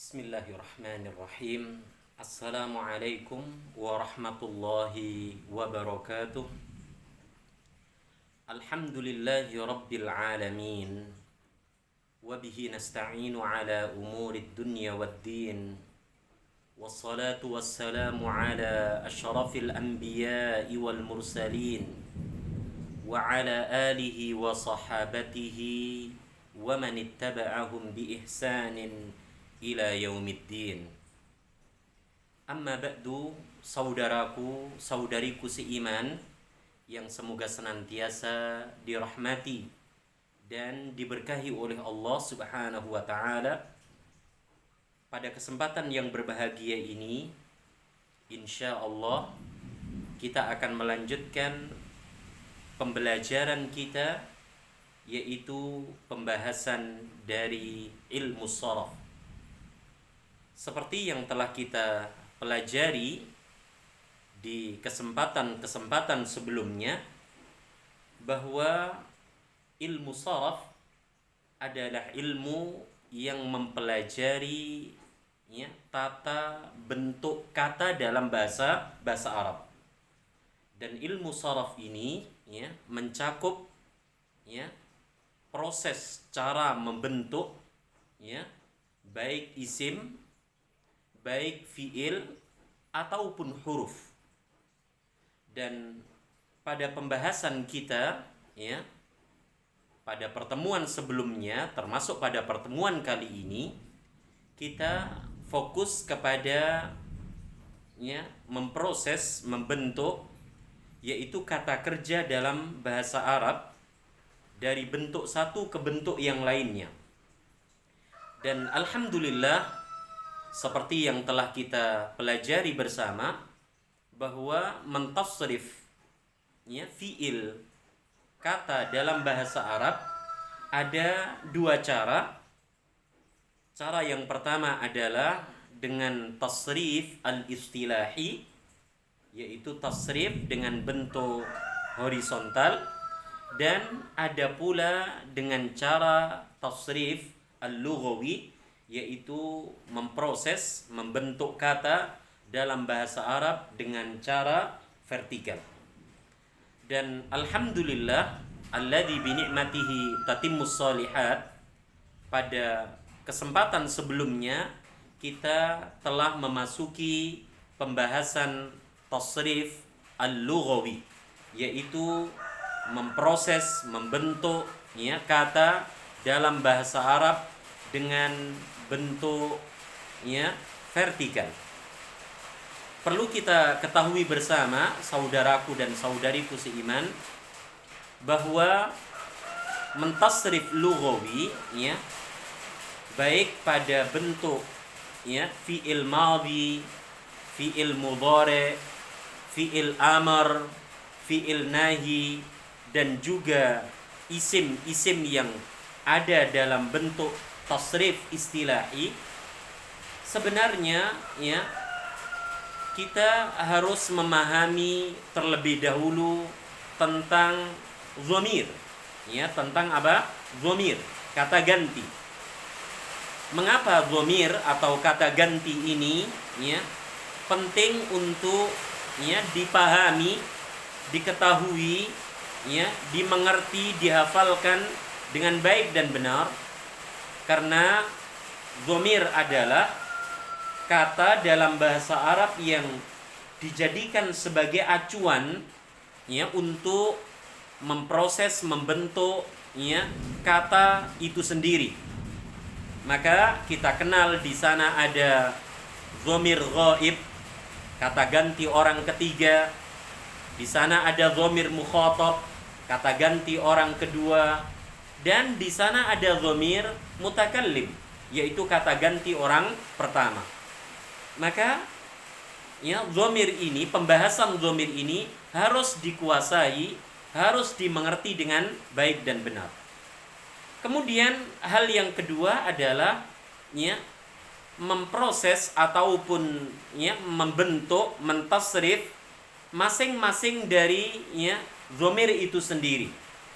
Bismillahirrahmanirrahim. Assalamualaikum warahmatullahi wabarakatuh. Alhamdulillahi rabbil alamin. Wabihi nasta'inu ala umurid dunya waddin. Wassalatu wassalamu ala ashrafil anbiya'i wal mursalin. Wa ala alihi wa sahabatihi wa man ittaba'ahum bi ihsanin ila yaumiddin. Amma ba'du, saudaraku, saudariku seiman yang semoga senantiasa dirahmati dan diberkahi oleh Allah Subhanahu wa taala. Pada kesempatan yang berbahagia ini, insyaallah kita akan melanjutkan pembelajaran kita, yaitu pembahasan dari ilmu sharaf. Seperti yang telah kita pelajari di kesempatan-kesempatan sebelumnya, bahwa ilmu sharaf adalah ilmu yang mempelajari tata bentuk kata dalam bahasa Arab. Dan ilmu sharaf ini mencakup proses cara membentuk baik isim, baik fiil ataupun huruf. Dan pada pembahasan kita pada pertemuan sebelumnya, termasuk pada pertemuan kali ini, kita fokus kepada memproses, membentuk, yaitu kata kerja dalam bahasa Arab dari bentuk satu ke bentuk yang lainnya. Dan alhamdulillah, seperti yang telah kita pelajari bersama, bahwa mentasrif fiil kata dalam bahasa Arab ada dua cara. Cara yang pertama adalah dengan tasrif al-istilahi, yaitu tasrif dengan bentuk horizontal, dan ada pula dengan cara tasrif al-lughawi, yaitu memproses, membentuk kata dalam bahasa Arab dengan cara vertikal. Dan alhamdulillah alladzi bi ni'matihi tatimmus shalihat, pada kesempatan sebelumnya kita telah memasuki pembahasan tasrif al-lughawi, yaitu memproses, membentuk kata dalam bahasa Arab dengan bentuk vertikal. Perlu kita ketahui bersama, saudaraku dan saudariku seiman, bahwa mentasrif lughawi baik pada bentuk fi'il madhi, fi'il mudhari, fi'il amr, fi'il nahi, dan juga isim-isim yang ada dalam bentuk tasrif istilahi, sebenarnya kita harus memahami terlebih dahulu tentang dhamir, tentang apa? Dhamir, kata ganti. Mengapa dhamir atau kata ganti ini penting untuk dipahami, diketahui, dimengerti, dihafalkan dengan baik dan benar? Karena dhamir adalah kata dalam bahasa Arab yang dijadikan sebagai acuan untuk memproses, membentuk kata itu sendiri. Maka kita kenal di sana ada dhamir ghaib, kata ganti orang ketiga. Di sana ada dhamir mukhatab, kata ganti orang kedua. Dan di sana ada dhamir mutakallim, yaitu kata ganti orang pertama. Maka dhamir ini, pembahasan dhamir ini harus dikuasai, harus dimengerti dengan baik dan benar. Kemudian hal yang kedua adalah memproses ataupun membentuk, mentasrif masing-masing dari dhamir itu sendiri.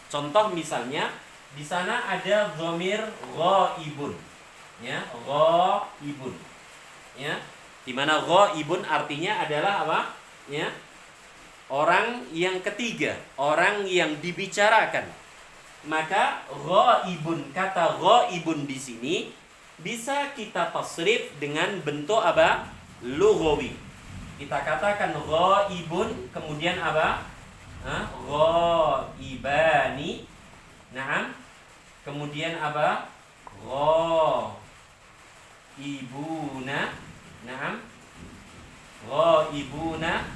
Contoh misalnya, di sana ada dhamir ghaibun. Ya, ghaibun. Ya. Di mana ghaibun artinya adalah apa? Ya. Orang yang ketiga, orang yang dibicarakan. Maka ghaibun, kata ghaibun di sini bisa kita tasrif dengan bentuk apa? Lughawi. Kita katakan ghaibun, kemudian apa? Ghaibani. Naam. Kemudian apa? Ghaibuna. Naam. Ghaibuna.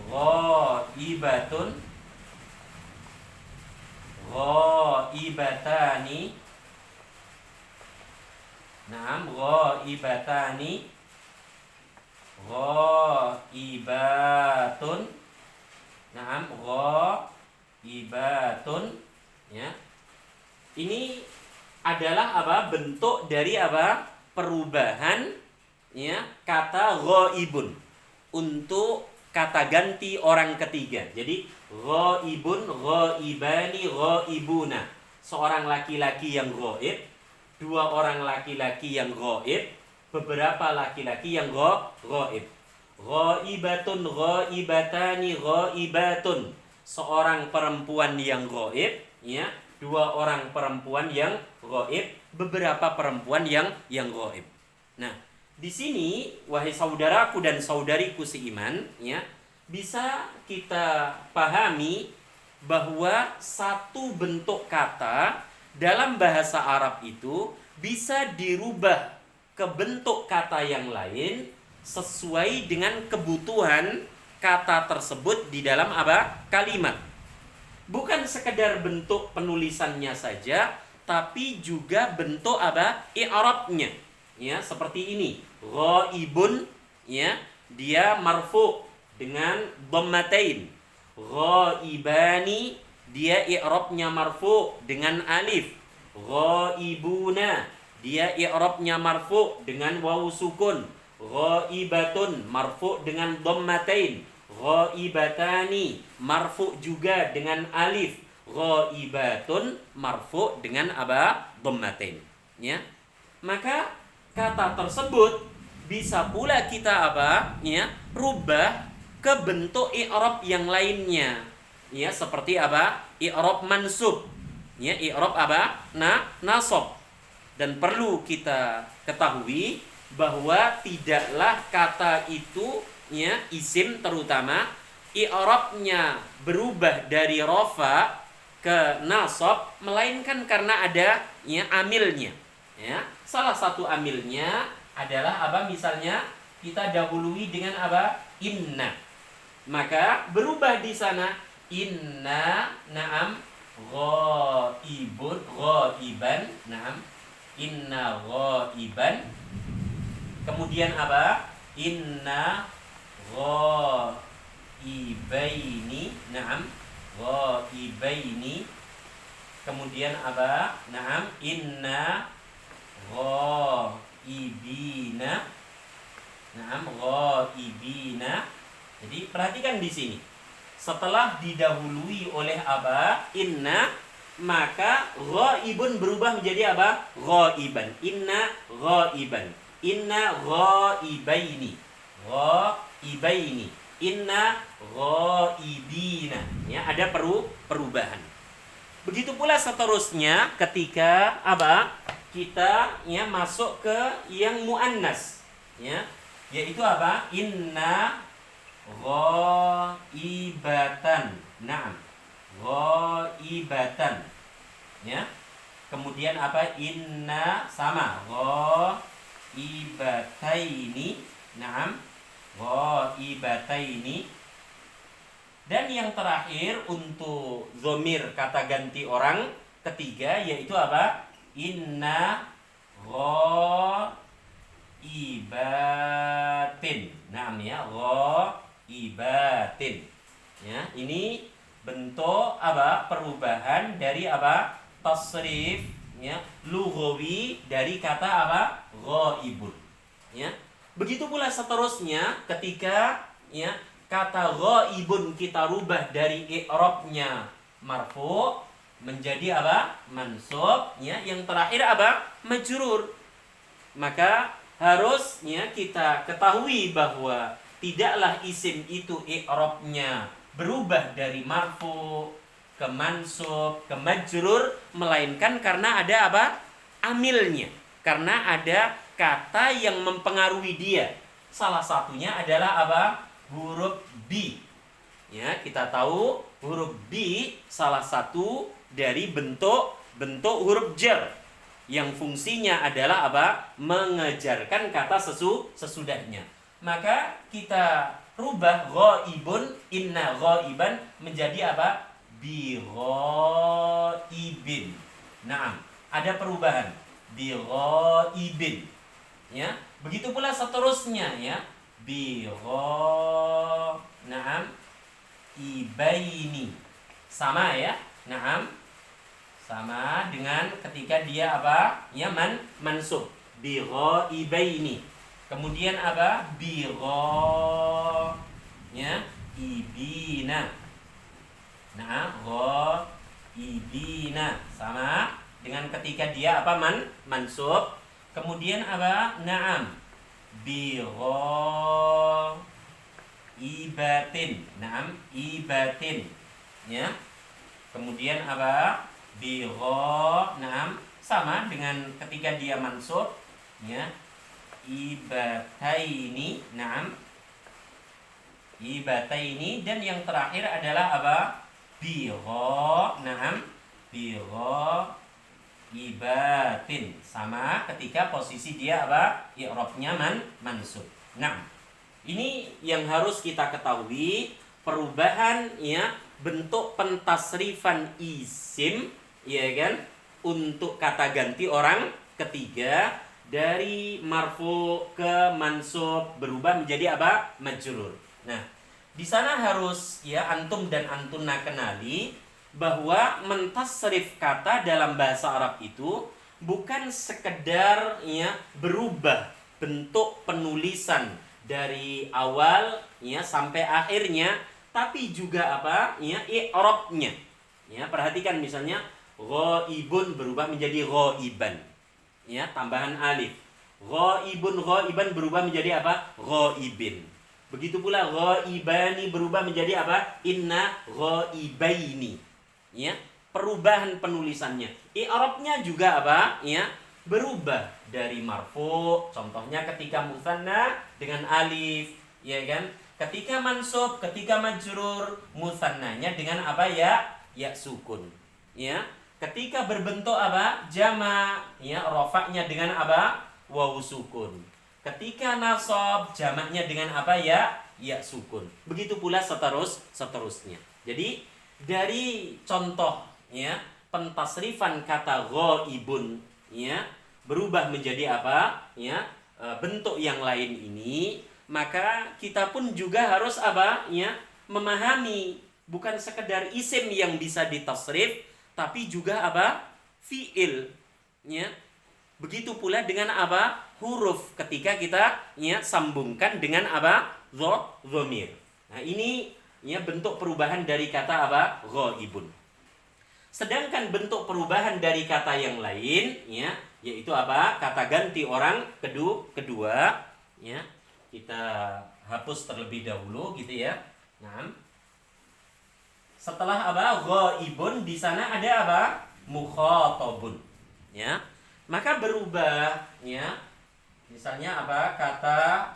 Ghaibatun. Ghaibatani. Naam, ghaibatani. Ghaibatun. Naam, ghaibatun. Ya. Ini adalah apa? Bentuk dari apa? Perubahan ya kata ghaibun untuk kata ganti orang ketiga. Jadi ghaibun, ghaibani, ghaibuna. Seorang laki-laki yang ghaib, dua orang laki-laki yang ghaib, beberapa laki-laki yang ghaib. Ghaibatun, ghaibatani, ghaibatun. Seorang perempuan yang ghaib, ya, dua orang perempuan yang ghaib, beberapa perempuan yang ghaib. Nah, di sini wahai saudaraku dan saudariku seiman, ya, bisa kita pahami bahwa satu bentuk kata dalam bahasa Arab itu bisa dirubah ke bentuk kata yang lain sesuai dengan kebutuhan kata tersebut di dalam apa? Kalimat. Bukan sekedar bentuk penulisannya saja, tapi juga bentuk apa? I'rabnya. Ya, seperti ini. Ghaibun, ya, dia marfu dengan dhammatain. Ghaibani, dia i'rabnya marfu dengan alif. Ghaibuna, dia i'rabnya marfu dengan wawu sukun. Ghaibatun, marfu dengan dhammatain. Ghaibatani, marfu juga dengan alif. Ghaibatun, marfu dengan apa? Dhammatain. Ya. Maka kata tersebut bisa pula kita apa? Ya, rubah ke bentuk i'rab yang lainnya. Ya, seperti apa? I'rab mansub. Ya, i'rab apa? Nasab. Dan perlu kita ketahui bahwa tidaklah kata itu, ya, isim terutama, i'rabnya berubah dari rafa ke nasab melainkan karena ada, ya, amilnya. Ya, salah satu amilnya adalah apa? Misalnya kita dahului dengan apa? Inna. Maka berubah di sana inna, naam, ghaibun, ghaiban, naam, inna ghaiban. Kemudian apa? Inna ghaibaini, naam, ghaibaini. Kemudian apa? Naam, inna ghaibina. Naam, ghaibina. Jadi perhatikan di sini. Setelah didahului oleh apa? Inna, maka ghaibun berubah menjadi apa? Ghaiban. Inna ghaiban. Inna ghaibaini. Ghaibaini. Inna ghaibina. Ya, ada perubahan. Begitu pula seterusnya ketika apa? Kita, ya, masuk ke yang muannas, ya, yaitu apa? Inna ghaibatan. Naam, ghaibatan. Ya. Kemudian apa? Inna sama ghaibataini. Naam, ghaibataini. Dan yang terakhir untuk dhamir kata ganti orang ketiga yaitu apa? Inna ghaibatin. Naam, ya, ghaibatin. Ya, ini bentuk apa? Perubahan dari apa? Tasrif, ya, lughawi dari kata apa? Ghaibun. Ya. Begitu pula seterusnya ketika, ya, kata ghaibun kita rubah dari i'rabnya marfu menjadi apa? Mansub, ya. Yang terakhir apa? Majrur. Maka harusnya kita ketahui bahwa tidaklah isim itu i'rabnya berubah dari marfu ke mansub ke majrur, melainkan karena ada apa? Amilnya. Karena ada kata yang mempengaruhi dia. Salah satunya adalah apa? Huruf B. Ya, kita tahu huruf B salah satu dari bentuk huruf jar yang fungsinya adalah apa? Mengejarkan kata sesudahnya. Maka kita rubah ghaibun, inna ghaiban menjadi apa? Bi ghaibin. Naam, ada perubahan. Bi ghaibin. Ya, begitu pula seterusnya ya. Bi naam ibaini. Sama ya. Naam. Sama dengan ketika dia apa? Ya mansub. Bi ghaibaini. Kemudian apa? Bi ya ibina. Nah, ibina sama dengan ketika dia apa? Mansub. Kemudian apa? Naam. Bi ibatin. Naam, ibatin. Ya. Kemudian apa? Bi naam sama dengan ketika dia mansub ya. Ibataini. Naam. Ibataini, dan yang terakhir adalah apa? Bi naam. Bi ibatin sama ketika posisi dia apa? I'rabnya mansub. Nah, ini yang harus kita ketahui, perubahan ya bentuk pentasrifan isim ya kan untuk kata ganti orang ketiga dari marfu ke mansub berubah menjadi apa? Majrur. Nah, di sana harus ya antum dan antuna kenali bahwa mentasrif kata dalam bahasa Arab itu bukan sekedar ya berubah bentuk penulisan dari awal ya sampai akhirnya, tapi juga apa? Ya i'rabnya. Ya, perhatikan misalnya ghaibun berubah menjadi ghaiban. Ya, tambahan alif. Ghaibun ghaiban berubah menjadi apa? Ghaibin. Begitu pula ghaibani berubah menjadi apa? Inna ghaibaini. Ya, perubahan penulisannya. I'rabnya juga apa? Ya, berubah dari marfu, contohnya ketika musanna dengan alif, ya kan? Ketika mansub, ketika majrur, musannanya dengan apa? Ya sukun. Ya. Ketika berbentuk apa? Jama, ya rofaknya dengan apa? Wawu sukun. Ketika nasab, jamaknya dengan apa? Ya sukun. Begitu pula seterusnya. Jadi dari contoh ya pentasrifan kata ghaibun ya berubah menjadi apa? Ya bentuk yang lain ini, maka kita pun juga harus apa? Ya memahami bukan sekedar isim yang bisa ditasrif, tapi juga apa? Fiil. Ya. Begitu pula dengan apa? Huruf ketika kita ya sambungkan dengan apa? Dhamir. Nah, ini ya bentuk perubahan dari kata apa? Ghaibun. Sedangkan bentuk perubahan dari kata yang lain ya yaitu apa? Kata ganti orang kedua ya. Kita hapus terlebih dahulu gitu ya. Nah, setelah apa? Ghaibun, di sana ada apa? Mukhatabun. Ya. Maka berubah ya. Misalnya apa? Kata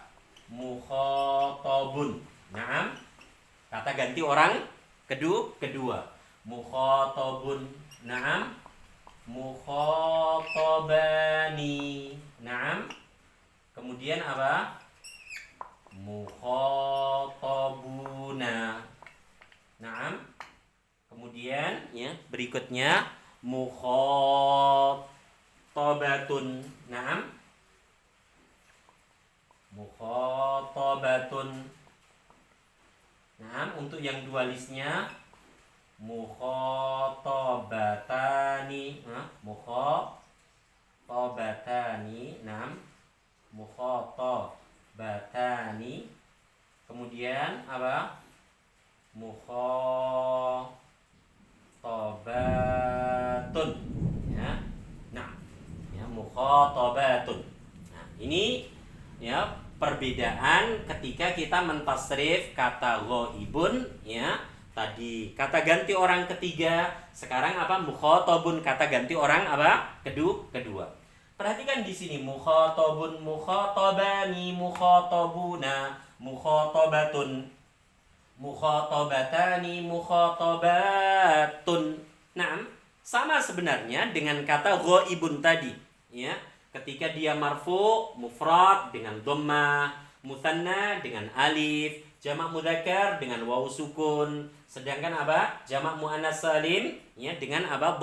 mukhatabun. Nah, kata ganti orang kedua. Mukhatabun. Naam. Mukhatabani. Naam. Kemudian apa? Mukhatabuna. Naam. Kemudian ya, berikutnya mukhatabatun. Naam. Mukhatabatun. Nah, untuk yang dualisnya mukhatabatani. Mukhatabatani. Nah, mukhatabatani. Kemudian apa? Mukhatabatun. Ya. Nah, ya mukhatabatun. Ini ya perbedaan ketika kita mentasrif kata ghaibun ya. Tadi kata ganti orang ketiga, sekarang apa? Mukhatabun, kata ganti orang apa? Kedua. Perhatikan di sini mukhatabun, mukhatabani, mukhatabuna, mukhatabatun, mukhatabatani, mukhatabatun. Nah, sama sebenarnya dengan kata ghaibun tadi, ya. Ketika dia marfu, mufrad dengan dhammah, mutsanna dengan alif, jamak mudzakkar dengan wawu sukun, sedangkan apa? Jamak muannats salim ya dengan apa?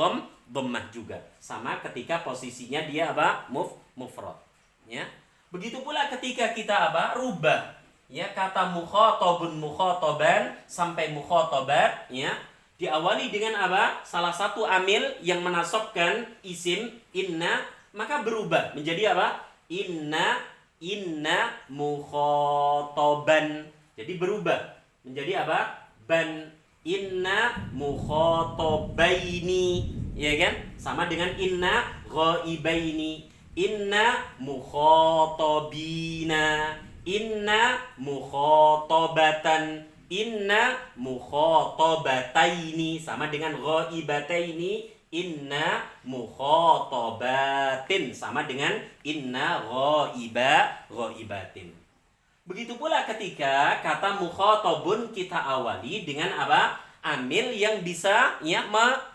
Dhammah juga. Sama ketika posisinya dia apa? Mufrad. Ya. Begitu pula ketika kita apa? Rubah. Ya, kata mukhatabun, mukhataban sampai mukhatabat ya diawali dengan apa? Salah satu amil yang menasabkan isim inna, maka berubah menjadi apa? Inna mukhataban. Jadi berubah menjadi apa? Ban. Inna mukhatabaini. Ya kan? Sama dengan inna ghaibaini. Inna mukhatabina. Inna mukhatabatan. Inna mukhatabataini. Sama dengan ghaibataini. Inna mukhatabatin. Sama dengan inna ghaibatin. Begitu pula ketika kata mukhatabun kita awali dengan apa? Amil yang bisa ya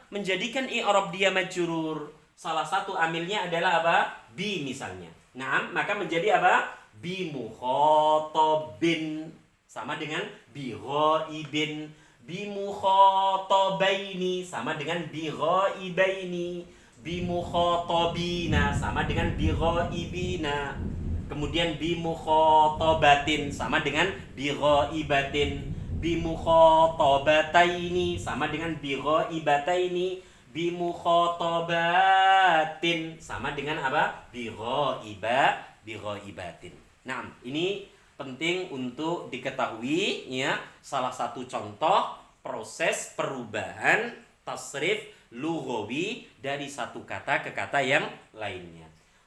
menjadikan i'rab dia majrur. Salah satu amilnya adalah apa? Bi misalnya. Nah, maka menjadi apa? Bi mukhatabin. Sama dengan bi ghaibin. Bi mukhatabaini. Sama dengan bi ghaibaini. Bi mukhatabina. Sama dengan bi ghaibina. Kemudian bi mukhatabatin sama dengan bi ghaibatin, bi mukhatabataini sama dengan bi ghaibataini, bi mukhatabatin sama dengan apa? Bi ghaibatin. Nah, ini penting untuk diketahui ya, salah satu contoh proses perubahan tasrif lughawi dari satu kata ke kata yang lainnya.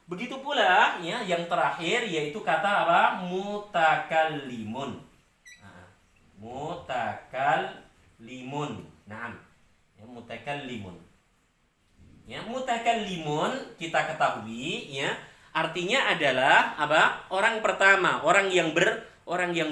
Begitu pula ya yang terakhir yaitu kata apa? Mutakallimun. Nah, mutakallimun. Naam. Ya, mutakallimun. Ya, mutakallimun kita ketahui ya, artinya adalah apa? Orang pertama, orang yang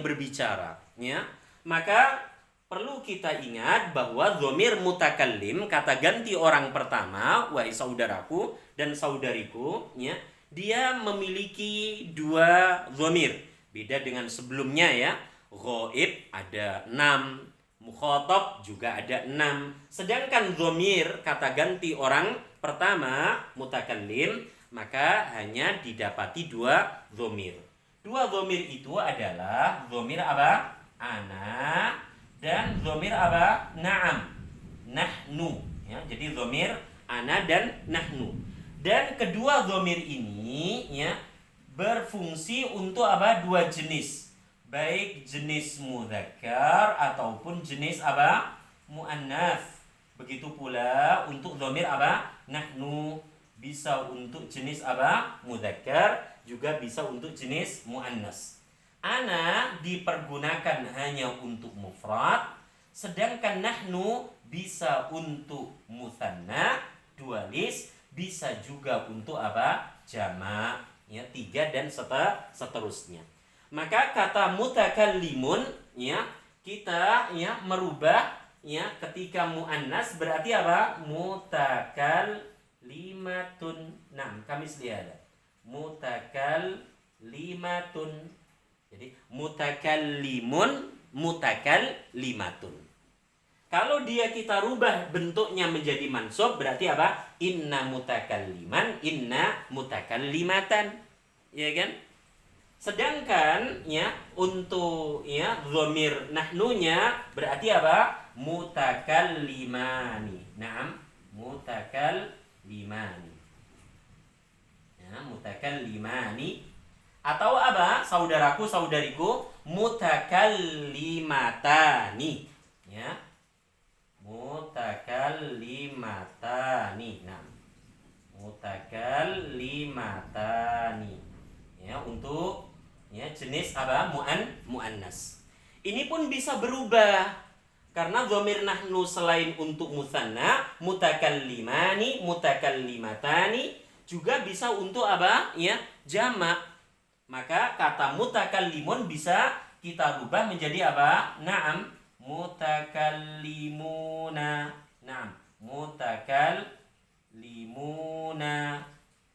berbicara, ya. Maka perlu kita ingat bahwa dhamir mutakallim, kata ganti orang pertama, wahai saudaraku dan saudariku, ya, dia memiliki dua dhamir. Beda dengan sebelumnya ya. Ghaib ada 6, mukhatab juga ada 6. Sedangkan dhamir kata ganti orang pertama mutakallim, maka hanya didapati dua dhamir. Dua dhamir itu adalah dhamir apa? Ana dan dhamir apa? Na'am. Nahnu. Ya, jadi dhamir ana dan nahnu. Dan kedua dhamir ini ya berfungsi untuk apa? Dua jenis. Baik jenis mudzakkar ataupun jenis apa? Muannats. Begitu pula untuk dhamir apa? Nahnu. Bisa untuk jenis apa? Mudzakkar, juga bisa untuk jenis muannats. Ana dipergunakan hanya untuk mufrad, sedangkan nahnu bisa untuk mutsanna, dualis, bisa juga untuk apa? Jamak, ya, 3 dan seterusnya. Maka kata mutakallimun ya, kita ya merubah ya ketika muannats berarti apa? Mutakallimatun. Nah, kami lihat. Mutakallimatun. Jadi mutakallimun, mutakallimatun. Kalau dia kita rubah bentuknya menjadi mansub berarti apa? Inna mutakalliman, inna mutakallimatan. Ya kan? Sedangkan ya untuk ya dhamir nahnunya berarti apa? Mutakallimani. Naam, mutakallimani. Ya, mutakallimani. Atau apa? Saudaraku, saudariku, mutakallimatani. Ya. Mutakallimatani. Nah. Mutakallimatani. Ya, untuk ya jenis apa? Muannas. Ini pun bisa berubah karena dhamir nahnu selain untuk musanna, mutakallimani, mutakallimatani juga bisa untuk apa? Ya, jamak. Maka kata mutakallimun bisa kita rubah menjadi apa? Naam, mutakallimuna. Naam, mutakallimuna.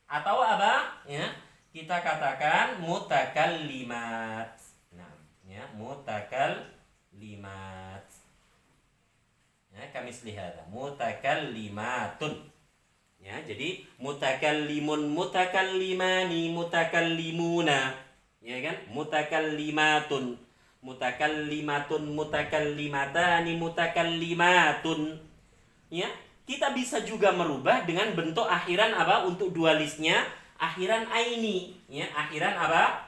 Atau apa? Ya, kita katakan mutakallimat. Nah, ya, mutakallimat. Ya, kami lihat mutakallimatun. Ya, jadi mutakallimun, mutakallimani, mutakallimuna. Ya kan? Mutakallimatun, mutakallimatun, mutakallimatani, mutakallimatun. Ya, kita bisa juga merubah dengan bentuk akhiran apa untuk dualisnya? Akhiran aini, ya, akhiran apa?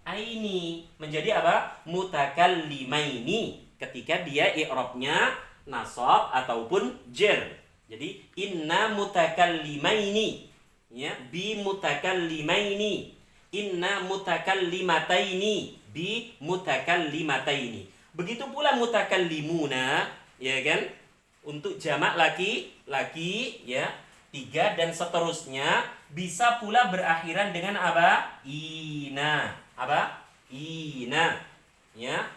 Aini menjadi apa? Mutakallimaini ketika dia i'rabnya nasab ataupun jar. Jadi inna mutakallimaini, ya, bi mutakallimaini, inna mutakallimataini, bi mutakallimataini. Begitu pula mutakallimuna, ya kan? Untuk jamak laki-laki, ya, 3 dan seterusnya bisa pula berakhiran dengan apa? Ina. Apa? Ina. Ya.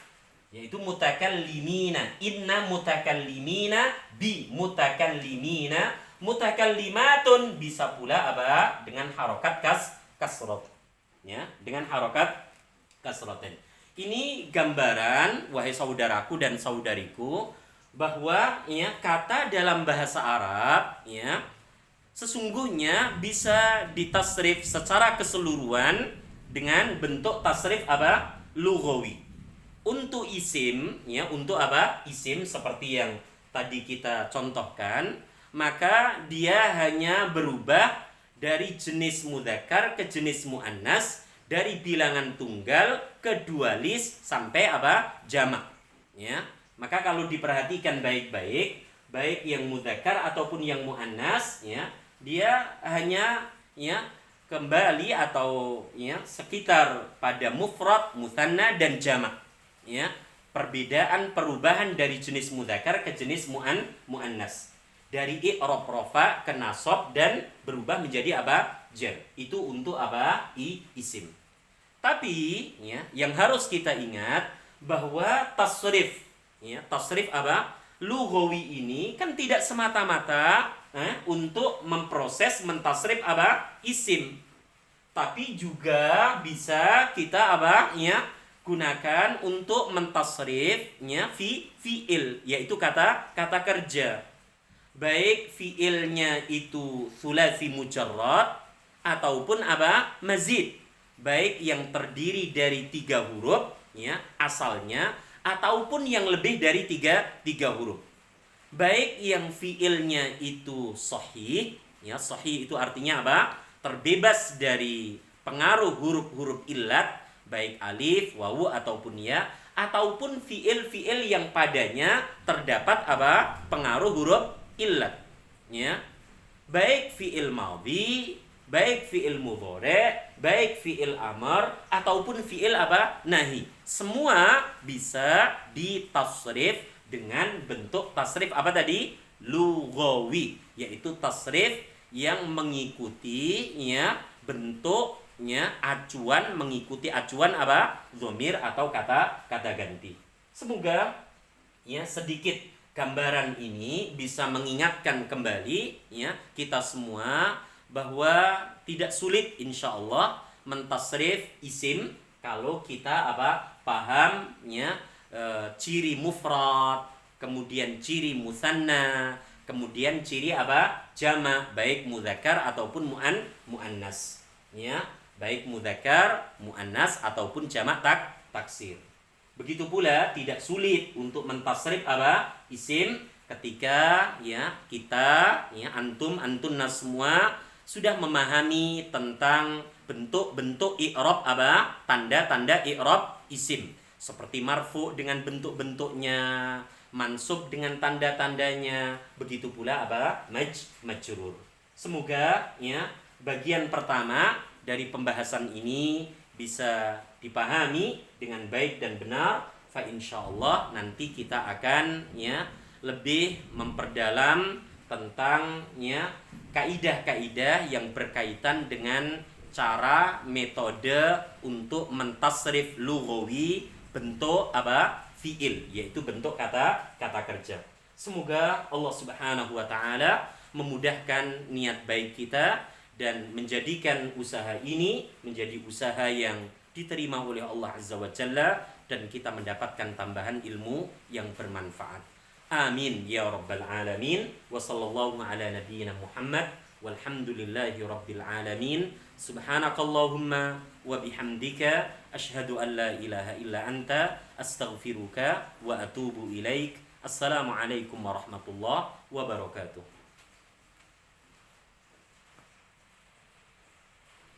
Yaitu mutakallimina. Inna mutakallimina bi mutakallimina. Mutakallimatun bisa pula apa? Dengan harokat kasrot. Ya, dengan harokat kasrotin. Ini gambaran wahai saudaraku dan saudariku bahwa ya kata dalam bahasa Arab ya sesungguhnya bisa ditasrif secara keseluruhan dengan bentuk tasrif apa? Lughawi. Untuk isim, ya, untuk apa? Isim seperti yang tadi kita contohkan, maka dia hanya berubah dari jenis mudzakkar ke jenis muannas, dari bilangan tunggal ke dualis sampai apa? Jamak. Ya. Maka kalau diperhatikan baik-baik, baik yang mudzakkar ataupun yang muannas, ya, dia hanya ya kembali atau ya sekitar pada mufrad, mutsanna dan jamak. Ya, perubahan dari jenis mudzakkar ke jenis muannas. Dari i'rab rafa ke nasab dan berubah menjadi apa? Jar. Itu untuk apa? Isim. Tapi ya, yang harus kita ingat bahwa tasrif, ya, tasrif apa? Lughawi ini kan tidak semata-mata untuk memproses mentasrif apa? Isim. Tapi juga bisa kita apa? Ya, gunakan untuk mentasrifnya fi'il, yaitu kata kerja. Baik fi'ilnya itu sulasi mujarrad ataupun apa? Mazid. Baik yang terdiri dari 3 huruf ya asalnya ataupun yang lebih dari 3 huruf. Baik yang fi'ilnya itu sahih, ya, sahih itu artinya apa? Terbebas dari pengaruh huruf-huruf illat, baik alif, wawu ataupun ya, ataupun fiil-fiil yang padanya terdapat apa? Pengaruh huruf illat. Ya. Baik fiil madhi, baik fiil mudhari', baik fiil amr ataupun fiil apa? Nahi. Semua bisa ditasrif dengan bentuk tasrif apa tadi? Lughawi, yaitu tasrif yang mengikuti ya bentuknya acuan, mengikuti acuan apa? Dhamir atau kata ganti. Semoga ya sedikit gambaran ini bisa mengingatkan kembali ya kita semua bahwa tidak sulit insyaallah mentasrif isim kalau kita apa? Paham ya ciri mufrad, kemudian ciri musanna, kemudian ciri apa? Jamak, baik mudzakkar ataupun muannas. Ya, baik mudzakkar, muannas ataupun jamak taksir. Begitu pula tidak sulit untuk mentasrif apa? Isim ketika ya kita ya antunna semua sudah memahami tentang bentuk-bentuk i'rab apa? Tanda-tanda i'rab isim. Seperti marfu dengan bentuk-bentuknya, mansub dengan tanda-tandanya, begitu pula apa? Majrur. Semoga ya bagian pertama dari pembahasan ini bisa dipahami dengan baik dan benar, fa insyaallah nanti kita akan ya lebih memperdalam tentang ya kaidah-kaidah yang berkaitan dengan cara metode untuk mentasrif lughawi bentuk apa fiil, yaitu bentuk kata kerja. Semoga Allah Subhanahu wa taala memudahkan niat baik kita dan menjadikan usaha ini menjadi usaha yang diterima oleh Allah Azza wa Jalla dan kita mendapatkan tambahan ilmu yang bermanfaat. Amin ya rabbal alamin. Wa sallallahu ala nabiyyina Muhammad walhamdulillahi rabbil alamin. Subhanakallahumma wa bihamdika asyhadu an la ilaha illa anta astaghfiruka wa atubu ilaik. Assalamualaikum warahmatullahi wabarakatuh.